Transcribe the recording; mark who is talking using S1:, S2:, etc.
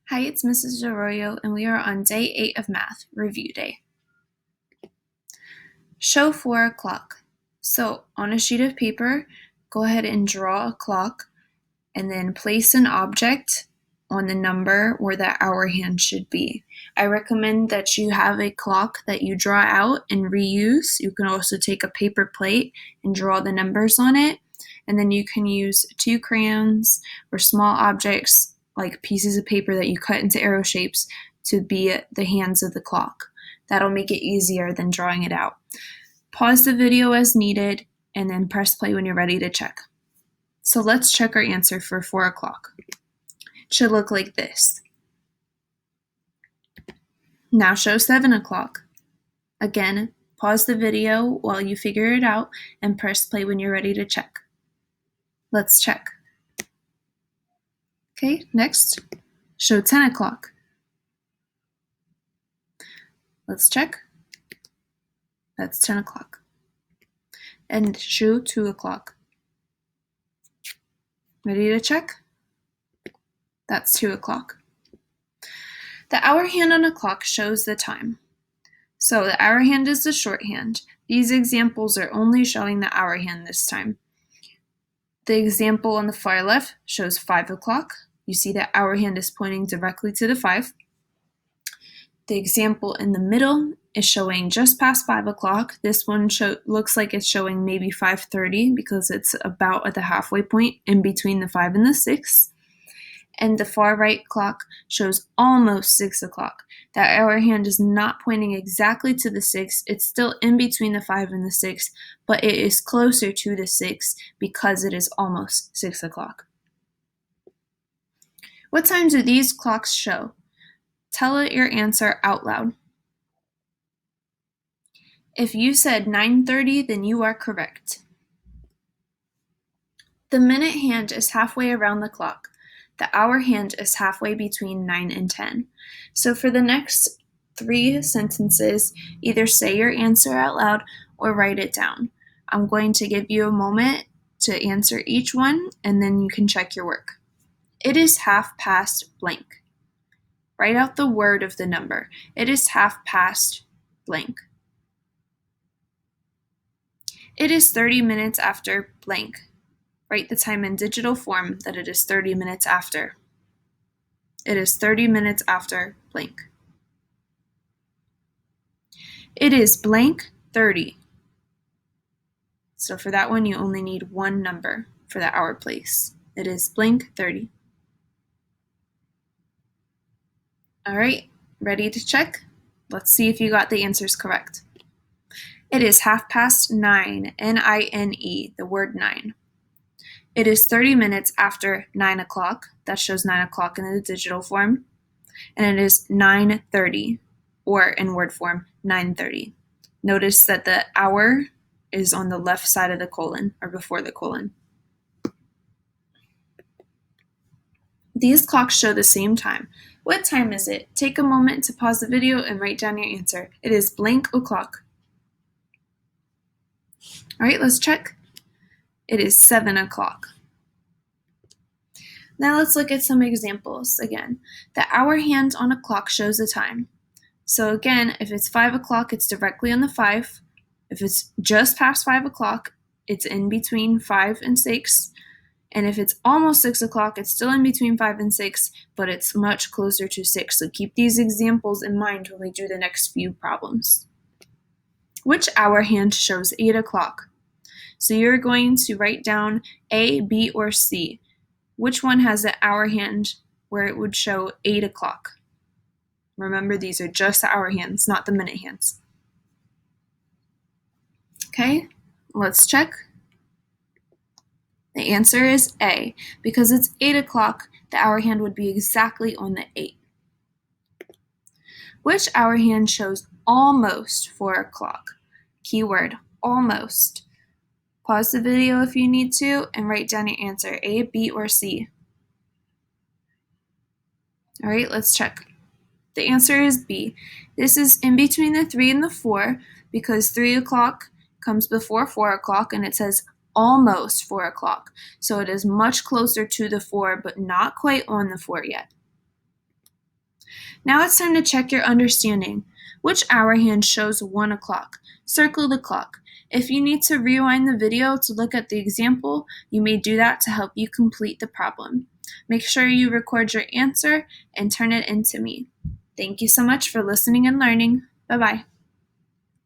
S1: Hi, it's Mrs. Arroyo, and we are on day 8 of math, review day. Show 4 o'clock. So on a sheet of paper, go ahead and draw a clock, and then place an object on the number where the hour hand should be. I recommend that you have a clock that you draw out and reuse. You can also take a paper plate and draw the numbers on it, and then you can use 2 crayons or small objects like pieces of paper that you cut into arrow shapes to be the hands of the clock. That'll make it easier than drawing it out. Pause the video as needed and then press play when you're ready to check. So let's check our answer for 4 o'clock. It should look like this. Now show 7 o'clock. Again, pause the video while you figure it out and press play when you're ready to check. Let's check. Okay, next, show 10 o'clock. Let's check. That's 10 o'clock. And show 2 o'clock. Ready to check? That's 2 o'clock. The hour hand on a clock shows the time. So the hour hand is the shorthand. These examples are only showing the hour hand this time. The example on the far left shows 5 o'clock. You see that hour hand is pointing directly to the 5. The example in the middle is showing just past 5 o'clock. This one looks like it's showing maybe 5:30 because it's about at the halfway point in between the 5 and the 6. And the far right clock shows almost 6 o'clock. That hour hand is not pointing exactly to the 6. It's still in between the 5 and the 6, but it is closer to the 6 because it is almost 6 o'clock. What time do these clocks show? Tell it your answer out loud. If you said 9:30, then you are correct. The minute hand is halfway around the clock. The hour hand is halfway between 9 and 10. So for the next 3 sentences, either say your answer out loud or write it down. I'm going to give you a moment to answer each one, and then you can check your work. It is half past blank. Write out the word of the number. It is half past blank. It is 30 minutes after blank. Write the time in digital form that it is 30 minutes after. It is 30 minutes after blank. It is blank 30. So for that one, you only need one number for the hour place. It is blank 30. All right, ready to check? Let's see if you got the answers correct. It is half past 9, N-I-N-E, the word 9. It is 30 minutes after 9 o'clock. That shows 9 o'clock in the digital form. And it is 9:30, or in word form, 9:30. Notice that the hour is on the left side of the colon, or before the colon. These clocks show the same time. What time is it? Take a moment to pause the video and write down your answer. It is blank o'clock. All right, let's check. It is 7 o'clock. Now let's look at some examples again. The hour hand on a clock shows the time. So again, if it's 5 o'clock, it's directly on the 5. If it's just past 5 o'clock, it's in between 5 and 6. And if it's almost 6 o'clock, it's still in between 5 and 6, but it's much closer to 6. So keep these examples in mind when we do the next few problems. Which hour hand shows 8 o'clock? So you're going to write down A, B, or C. Which one has the hour hand where it would show 8 o'clock? Remember, these are just the hour hands, not the minute hands. Okay, let's check. The answer is A. Because it's 8 o'clock, the hour hand would be exactly on the 8. Which hour hand shows almost 4 o'clock? Keyword, almost. Pause the video if you need to and write down your answer, A, B, or C. All right, let's check. The answer is B. This is in between the 3 and the 4 because 3 o'clock comes before 4 o'clock and it says almost 4 o'clock. So it is much closer to the 4, but not quite on the 4 yet. Now it's time to check your understanding. Which hour hand shows 1 o'clock? Circle the clock. If you need to rewind the video to look at the example, you may do that to help you complete the problem. Make sure you record your answer and turn it in to me. Thank you so much for listening and learning. Bye-bye.